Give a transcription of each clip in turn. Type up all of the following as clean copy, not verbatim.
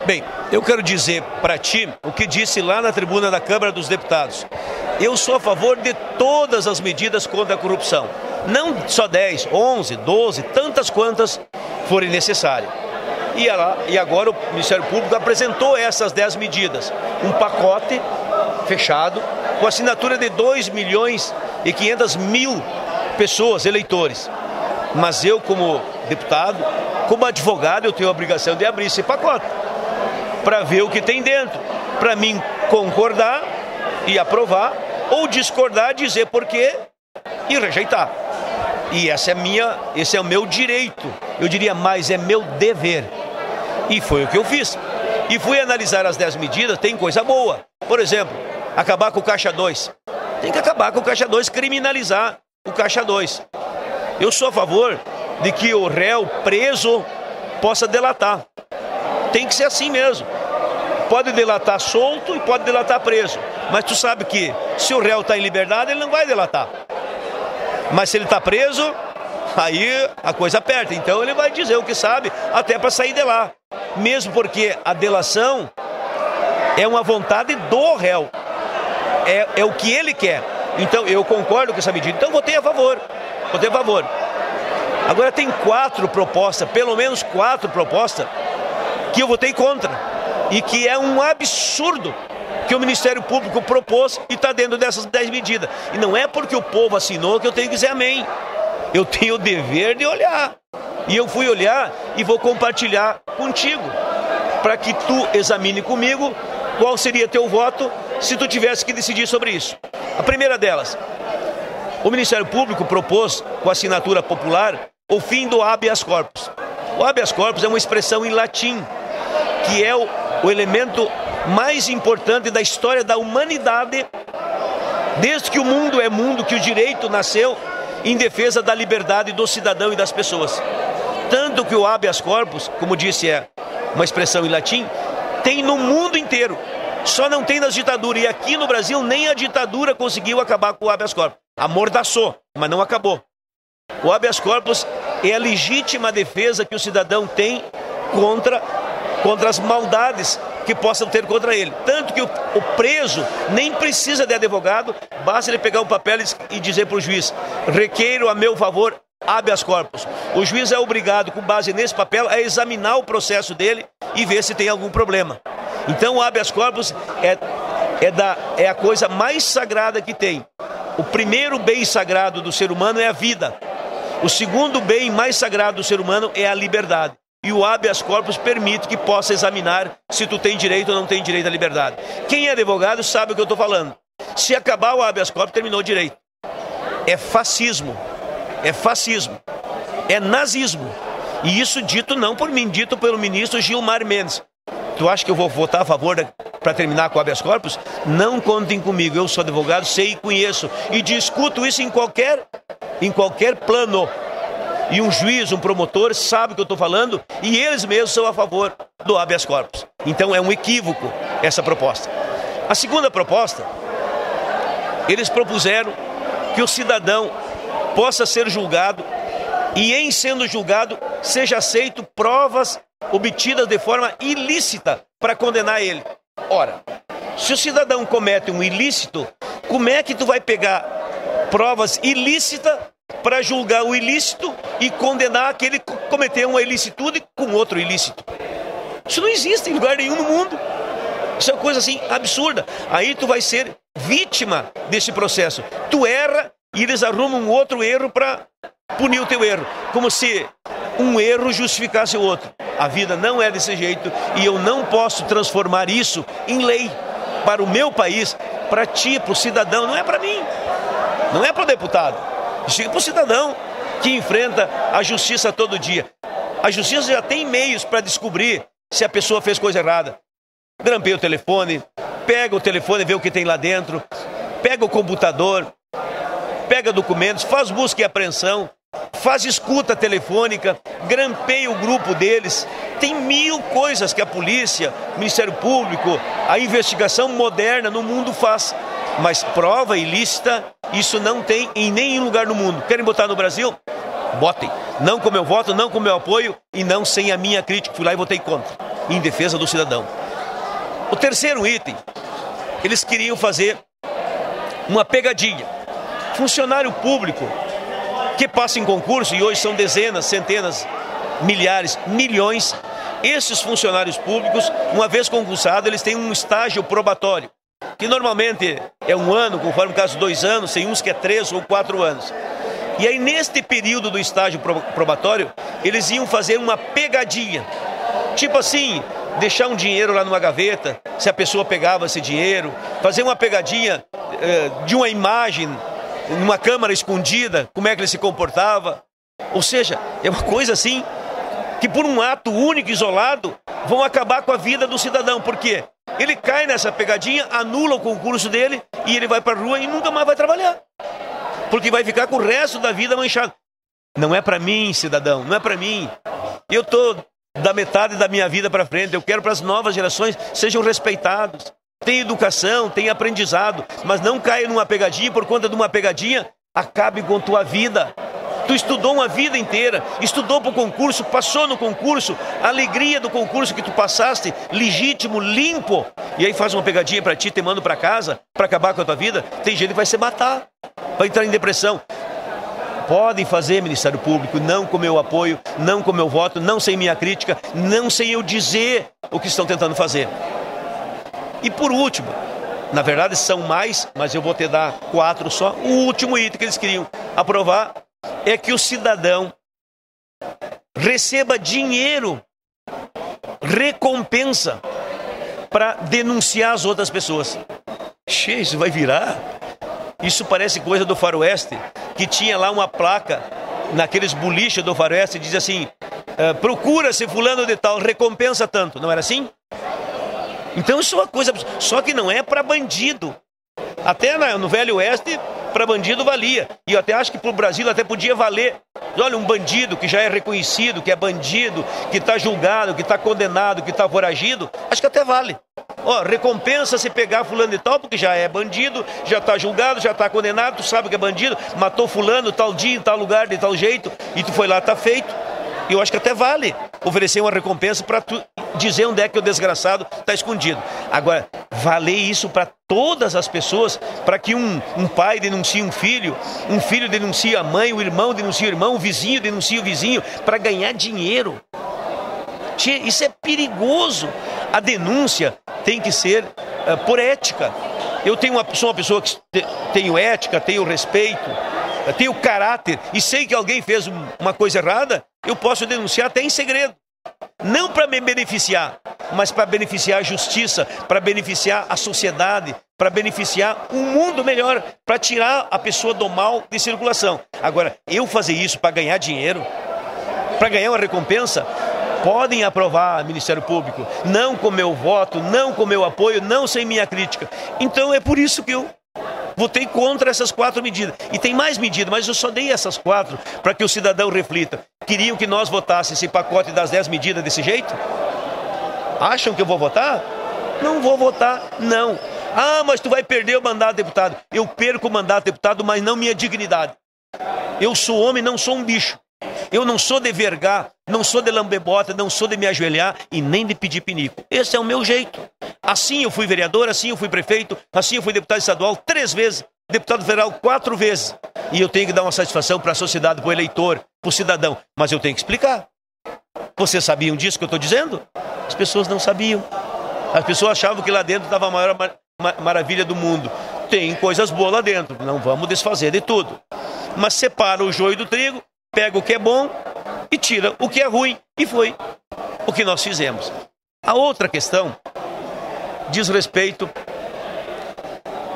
Bem, eu quero dizer para ti o que disse lá na tribuna da Câmara dos Deputados. Eu sou a favor de todas as medidas contra a corrupção. Não só 10, 11, 12, tantas quantas forem necessárias. E agora o Ministério Público apresentou essas 10 medidas. Um pacote fechado com assinatura de 2.500.000 pessoas, eleitores. Mas eu, como deputado, como advogado, eu tenho a obrigação de abrir esse pacote para ver o que tem dentro, para mim concordar e aprovar, ou discordar, dizer porquê e rejeitar. E esse é o meu direito, eu diria mais, é meu dever. E foi o que eu fiz. E fui analisar as 10 medidas, tem coisa boa. Por exemplo, acabar com o Caixa 2. Tem que acabar com o Caixa 2, criminalizar o Caixa 2. Eu sou a favor de que o réu preso possa delatar. Tem que ser assim mesmo. Pode delatar solto e pode delatar preso. Mas tu sabe que se o réu está em liberdade, ele não vai delatar. Mas se ele está preso, aí a coisa aperta. Então ele vai dizer o que sabe, até para sair de lá. Mesmo porque a delação é uma vontade do réu. É o que ele quer. Então eu concordo com essa medida. Então votei a favor. Votei a favor. Agora tem 4 propostas, pelo menos 4 propostas, que eu votei contra. E que é um absurdo que o Ministério Público propôs e está dentro dessas 10 medidas. E não é porque o povo assinou que eu tenho que dizer amém. Eu tenho o dever de olhar. E eu fui olhar e vou compartilhar contigo, para que tu examine comigo qual seria teu voto se tu tivesse que decidir sobre isso. A primeira delas, o Ministério Público propôs, com assinatura popular, o fim do habeas corpus. O habeas corpus é uma expressão em latim, que é o elemento mais importante da história da humanidade, desde que o mundo é mundo, que o direito nasceu em defesa da liberdade do cidadão e das pessoas. Tanto que o habeas corpus, como disse, é uma expressão em latim, tem no mundo inteiro. Só não tem nas ditaduras. E aqui no Brasil, nem a ditadura conseguiu acabar com o habeas corpus. Amordaçou, mas não acabou. O habeas corpus é a legítima defesa que o cidadão tem contra as maldades que possam ter contra ele. Tanto que o preso nem precisa de advogado, basta ele pegar um papel e dizer para o juiz: requeiro a meu favor habeas corpus. O juiz é obrigado, com base nesse papel, a examinar o processo dele e ver se tem algum problema. Então o habeas corpus é a coisa mais sagrada que tem. O primeiro bem sagrado do ser humano é a vida. O segundo bem mais sagrado do ser humano é a liberdade. E o habeas corpus permite que possa examinar se tu tem direito ou não tem direito à liberdade. Quem é advogado sabe o que eu estou falando. Se acabar o habeas corpus, terminou o direito. É fascismo. É fascismo. É nazismo. E isso dito não por mim, dito pelo ministro Gilmar Mendes. Tu acha que eu vou votar a favor para terminar com o habeas corpus? Não contem comigo. Eu sou advogado, sei e conheço. E discuto isso em qualquer plano. E um juiz, um promotor, sabe o que eu estou falando, e eles mesmos são a favor do habeas corpus. Então é um equívoco essa proposta. A segunda proposta, eles propuseram que o cidadão possa ser julgado e, em sendo julgado, seja aceito provas obtidas de forma ilícita para condenar ele. Ora, se o cidadão comete um ilícito, como é que tu vai pegar provas ilícitas para julgar o ilícito e condenar aquele que cometeu uma ilicitude com outro ilícito? Isso não existe em lugar nenhum no mundo. Isso é uma coisa assim absurda. Aí tu vai ser vítima desse processo. Tu erra e eles arrumam um outro erro para punir o teu erro. Como se um erro justificasse o outro. A vida não é desse jeito e eu não posso transformar isso em lei para o meu país, para ti, para o cidadão. Não é para mim, não é para o deputado. Chega para o cidadão que enfrenta a justiça todo dia. A justiça já tem meios para descobrir se a pessoa fez coisa errada. Grampeia o telefone, pega o telefone e vê o que tem lá dentro, pega o computador, pega documentos, faz busca e apreensão, faz escuta telefônica, grampeia o grupo deles. Tem 1000 coisas que a polícia, o Ministério Público, a investigação moderna no mundo faz. Mas prova ilícita, isso não tem em nenhum lugar no mundo. Querem botar no Brasil? Botem. Não com meu voto, não com meu apoio e não sem a minha crítica. Fui lá e votei contra. em defesa do cidadão. O terceiro item, eles queriam fazer uma pegadinha. Funcionário público que passa em concurso, e hoje são dezenas, centenas, milhares, milhões, esses funcionários públicos, uma vez concursado, eles têm um estágio probatório, que normalmente é 1 ano, conforme o caso 2 anos, tem uns que é 3 ou 4 anos. E aí, neste período do estágio probatório, eles iam fazer uma pegadinha. Tipo assim, deixar um dinheiro lá numa gaveta, se a pessoa pegava esse dinheiro, fazer uma pegadinha de uma imagem, numa câmara escondida, como é que ele se comportava. Ou seja, é uma coisa assim, que por um ato único, isolado, vão acabar com a vida do cidadão. Por quê? Ele cai nessa pegadinha, anula o concurso dele e ele vai para a rua e nunca mais vai trabalhar. Porque vai ficar com o resto da vida manchado. Não é para mim, cidadão, não é para mim. Eu estou da metade da minha vida para frente, eu quero para as novas gerações sejam respeitados. Tem educação, tem aprendizado, mas não caia numa pegadinha e por conta de uma pegadinha, acabe com tua vida. Tu estudou uma vida inteira, estudou para o concurso, passou no concurso, a alegria do concurso que tu passaste, legítimo, limpo, e aí faz uma pegadinha para ti, te manda para casa, para acabar com a tua vida. Tem gente que vai se matar, vai entrar em depressão. Podem fazer, Ministério Público, não com meu apoio, não com meu voto, não sem minha crítica, não sem eu dizer o que estão tentando fazer. E por último, na verdade são mais, mas eu vou te dar 4 só. O último item que eles queriam aprovar é que o cidadão receba dinheiro, recompensa, para denunciar as outras pessoas. Che, isso vai virar? Isso parece coisa do faroeste, que tinha lá uma placa, naqueles boliches do faroeste, diz assim, procura-se fulano de tal, recompensa tanto. Não era assim? Então isso é uma coisa, só que não é para bandido. Até no Velho Oeste, para bandido valia. E eu até acho que para o Brasil até podia valer. Olha, um bandido que já é reconhecido, que é bandido, que está julgado, que está condenado, que está foragido, acho que até vale. Ó, recompensa se pegar fulano e tal, porque já é bandido, já está julgado, já está condenado, tu sabe que é bandido, matou fulano tal dia, em tal lugar, de tal jeito, e tu foi lá, está feito. E eu acho que até vale oferecer uma recompensa para tu dizer onde é que o desgraçado está escondido. Agora, valer isso para todas as pessoas, para que um pai denuncie um filho denuncie a mãe, o irmão denuncia o irmão, o vizinho denuncia o vizinho, para ganhar dinheiro. Tchê, isso é perigoso. A denúncia tem que ser por ética. Eu sou uma pessoa que tenho ética, tenho respeito, tenho caráter, e sei que alguém fez uma coisa errada, eu posso denunciar até em segredo. Não para me beneficiar, mas para beneficiar a justiça, para beneficiar a sociedade, para beneficiar um mundo melhor, para tirar a pessoa do mal de circulação. Agora, eu fazer isso para ganhar dinheiro, para ganhar uma recompensa, podem aprovar, Ministério Público, não com meu voto, não com meu apoio, não sem minha crítica. Então é por isso que eu votei contra essas 4 medidas. E tem mais medidas, mas eu só dei essas 4 para que o cidadão reflita. Queriam que nós votássemos esse pacote das 10 medidas desse jeito? Acham que eu vou votar? Não vou votar, não. Ah, mas tu vai perder o mandato de deputado. Eu perco o mandato de deputado, mas não minha dignidade. Eu sou homem, não sou um bicho. Eu não sou de vergar, não sou de lamber bota, não sou de me ajoelhar e nem de pedir pinico. Esse é o meu jeito. Assim eu fui vereador, assim eu fui prefeito, assim eu fui deputado estadual 3 vezes, deputado federal 4 vezes. E eu tenho que dar uma satisfação para a sociedade, para o eleitor, para o cidadão. Mas eu tenho que explicar. Vocês sabiam disso que eu estou dizendo? As pessoas não sabiam. As pessoas achavam que lá dentro estava a maior maravilha do mundo. Tem coisas boas lá dentro, não vamos desfazer de tudo. Mas separa o joio do trigo, pega o que é bom e tira o que é ruim. E foi o que nós fizemos. A outra questão diz respeito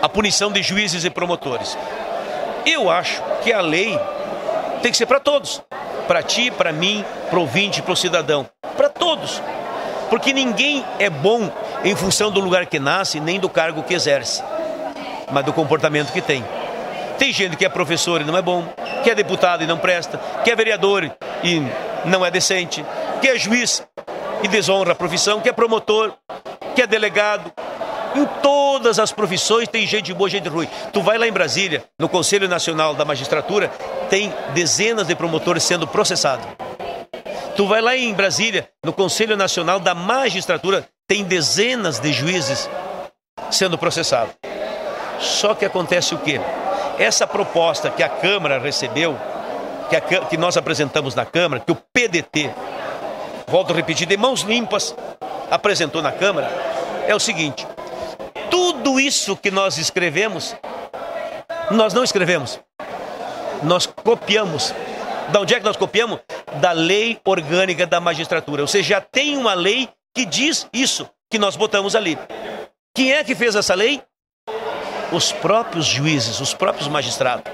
à punição de juízes e promotores. Eu acho que a lei tem que ser para todos. Para ti, para mim, para o ouvinte, para o cidadão. Para todos. Porque ninguém é bom em função do lugar que nasce, nem do cargo que exerce, mas do comportamento que tem. Tem gente que é professor e não é bom, que é deputado e não presta, que é vereador e não é decente, que é juiz e desonra a profissão, que é promotor, que é delegado. Em todas as profissões tem gente boa e gente ruim. Tu vai lá em Brasília, no Conselho Nacional da Magistratura, tem dezenas de promotores sendo processados. Tu vai lá em Brasília, no Conselho Nacional da Magistratura, tem dezenas de juízes sendo processados. Só que acontece o quê? Essa proposta que a Câmara recebeu, que nós apresentamos na Câmara, que o PDT, volto a repetir, de mãos limpas, apresentou na Câmara, é o seguinte: tudo isso que nós escrevemos, nós não escrevemos, nós copiamos. Da onde é que nós copiamos? Da Lei Orgânica da Magistratura. Ou seja, já tem uma lei que diz isso, que nós botamos ali. Quem é que fez essa lei? Os próprios juízes, os próprios magistrados.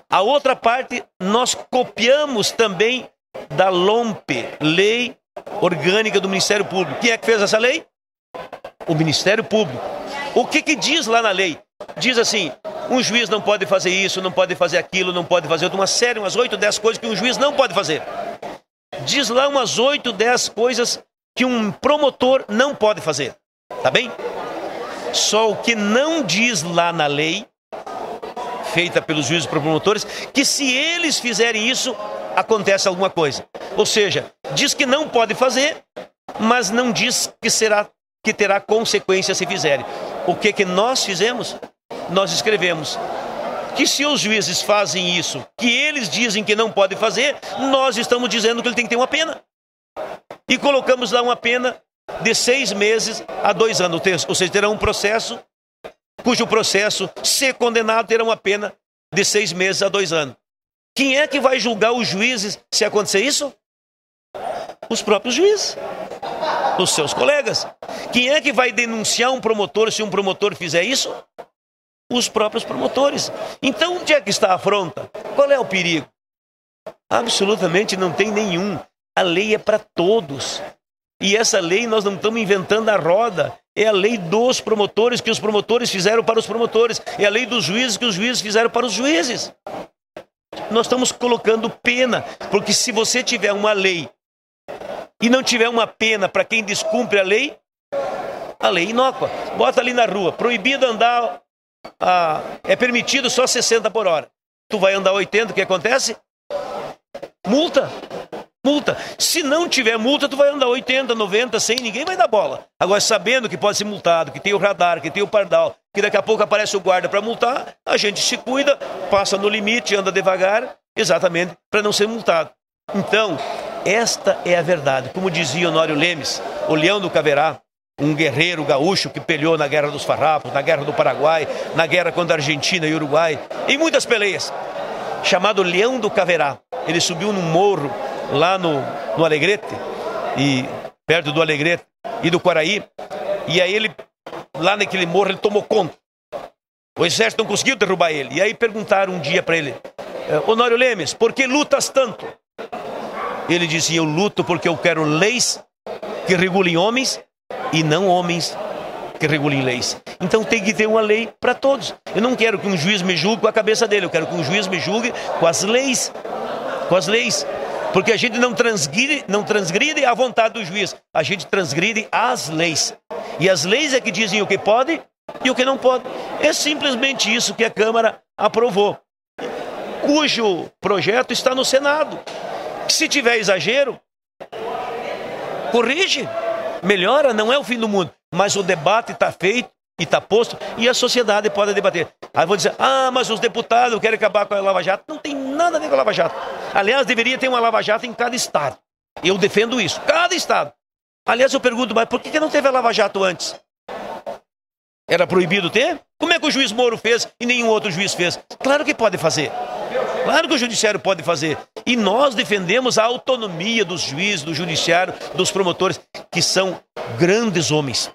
A outra parte, nós copiamos também da LOMPE, Lei Orgânica do Ministério Público. Quem é que fez essa lei? O Ministério Público. O que diz lá na lei? Diz assim: um juiz não pode fazer isso, não pode fazer aquilo, não pode fazer uma série, umas 8, 10 coisas que um juiz não pode fazer. Diz lá umas 8, 10 coisas que um promotor não pode fazer. Tá bem? Só o que não diz lá na lei, feita pelos juízes e promotores, que se eles fizerem isso, acontece alguma coisa. Ou seja, diz que não pode fazer, mas não diz que terá consequências se fizerem. O que nós fizemos? Nós escrevemos que se os juízes fazem isso, que eles dizem que não pode fazer, nós estamos dizendo que ele tem que ter uma pena. E colocamos lá uma pena de 6 meses a 2 anos. Ou seja, terá um processo, cujo processo, se condenado, terá uma pena de 6 meses a 2 anos. Quem é que vai julgar os juízes se acontecer isso? Os próprios juízes, os seus colegas. Quem é que vai denunciar um promotor se um promotor fizer isso? Os próprios promotores. Então, onde é que está a afronta? Qual é o perigo? Absolutamente não tem nenhum. A lei é para todos. E essa lei nós não estamos inventando a roda. É a lei dos promotores, que os promotores fizeram para os promotores. É a lei dos juízes, que os juízes fizeram para os juízes. Nós estamos colocando pena, porque se você tiver uma lei e não tiver uma pena para quem descumpre a lei é inócua. Bota ali na rua, proibido andar, é permitido só 60 por hora. Tu vai andar 80, o que acontece? Multa. Se não tiver multa, tu vai andar 80, 90, 100, ninguém vai dar bola. Agora, sabendo que pode ser multado, que tem o radar, que tem o pardal, que daqui a pouco aparece o guarda para multar, a gente se cuida, passa no limite, anda devagar, exatamente para não ser multado. Então, esta é a verdade. Como dizia Honório Lemes, o Leão do Caverá, um guerreiro gaúcho que peleou na Guerra dos Farrapos, na Guerra do Paraguai, na guerra contra a Argentina e Uruguai, em muitas peleias, chamado Leão do Caverá. Ele subiu num morro lá no Alegrete, e perto do Alegrete e do Quaraí, e aí ele, lá naquele morro, ele tomou conta. O exército não conseguiu derrubar ele. E aí perguntaram um dia para ele: Honório Lemes, por que lutas tanto? Ele dizia: eu luto porque eu quero leis que regulem homens e não homens que regulem leis. Então tem que ter uma lei para todos. Eu não quero que um juiz me julgue com a cabeça dele, eu quero que um juiz me julgue com as leis. Porque a gente não transgride a vontade do juiz, a gente transgride as leis. E as leis é que dizem o que pode e o que não pode. É simplesmente isso que a Câmara aprovou, cujo projeto está no Senado. Se tiver exagero, corrige, melhora, não é o fim do mundo. Mas o debate está feito e está posto, e a sociedade pode debater. Aí vou dizer: mas os deputados querem acabar com a Lava Jato. Não tem nada a ver com a Lava Jato. Aliás, deveria ter uma Lava Jato em cada estado. Eu defendo isso, cada estado. Aliás, eu pergunto: mas por que não teve a Lava Jato antes? Era proibido ter? Como é que o juiz Moro fez e nenhum outro juiz fez? Claro que pode fazer. Claro que o judiciário pode fazer. E nós defendemos a autonomia dos juízes, do judiciário, dos promotores, que são grandes homens.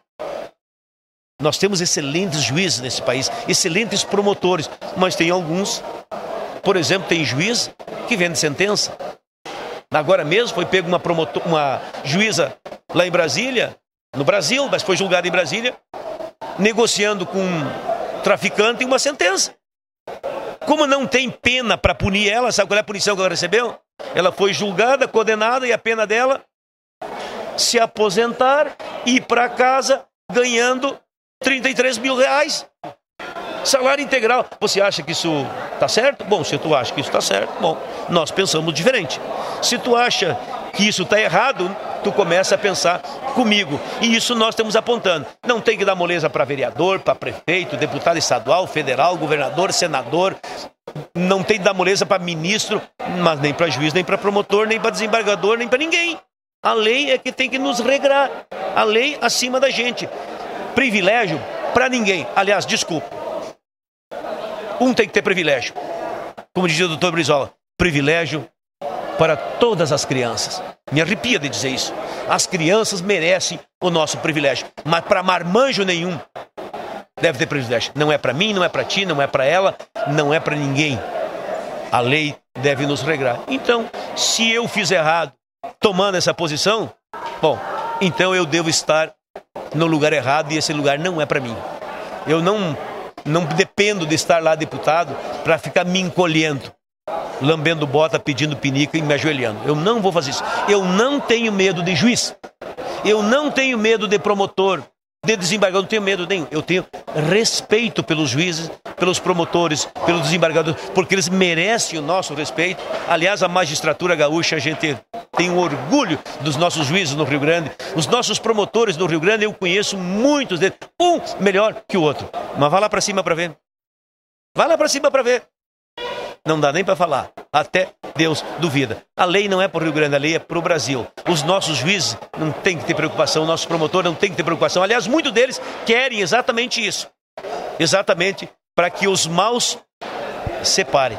Nós temos excelentes juízes nesse país, excelentes promotores, mas tem alguns, por exemplo, tem juiz que vende sentença. Agora mesmo foi pego uma juíza lá em Brasília, no Brasil, mas foi julgada em Brasília, negociando com um traficante uma sentença. Como não tem pena para punir ela, sabe qual é a punição que ela recebeu? Ela foi julgada, condenada, e a pena dela: se aposentar e ir para casa ganhando 33 mil reais. Salário integral. Você acha que isso está certo? Bom, se tu acha que isso está certo, bom, nós pensamos diferente. Se tu acha que isso está errado, tu começa a pensar comigo. E isso nós estamos apontando. Não tem que dar moleza para vereador, para prefeito, deputado estadual, federal, governador, senador. Não tem que dar moleza para ministro, mas nem para juiz, nem para promotor, nem para desembargador, nem para ninguém. A lei é que tem que nos regrar. A lei acima da gente. Privilégio para ninguém. Aliás, desculpa. Um tem que ter privilégio. Como dizia o doutor Brizola, privilégio para todas as crianças. Me arrepia de dizer isso. As crianças merecem o nosso privilégio. Mas para marmanjo nenhum deve ter privilégio. Não é para mim, não é para ti, não é para ela, não é para ninguém. A lei deve nos regrar. Então, se eu fiz errado tomando essa posição, bom, então eu devo estar no lugar errado e esse lugar não é para mim. Eu não dependo de estar lá deputado para ficar me encolhendo, lambendo bota, pedindo pinica e me ajoelhando. Eu não vou fazer isso. Eu não tenho medo de juiz. Eu não tenho medo de promotor, de desembargador. Não tenho medo nenhum. Eu tenho respeito pelos juízes, pelos promotores, pelos desembargadores, porque eles merecem o nosso respeito. Aliás, a magistratura gaúcha, a gente tem um orgulho dos nossos juízes no Rio Grande. Os nossos promotores no Rio Grande, eu conheço muitos deles. Um melhor que o outro. Mas vá lá para cima para ver. Vá lá para cima para ver. Não dá nem para falar. Até Deus duvida. A lei não é para o Rio Grande, a lei é para o Brasil. Os nossos juízes não têm que ter preocupação, o nosso promotor não tem que ter preocupação. Aliás, muitos deles querem exatamente isso. Exatamente para que os maus separem.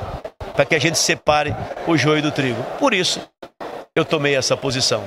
Para que a gente separe o joio do trigo. Por isso, eu tomei essa posição.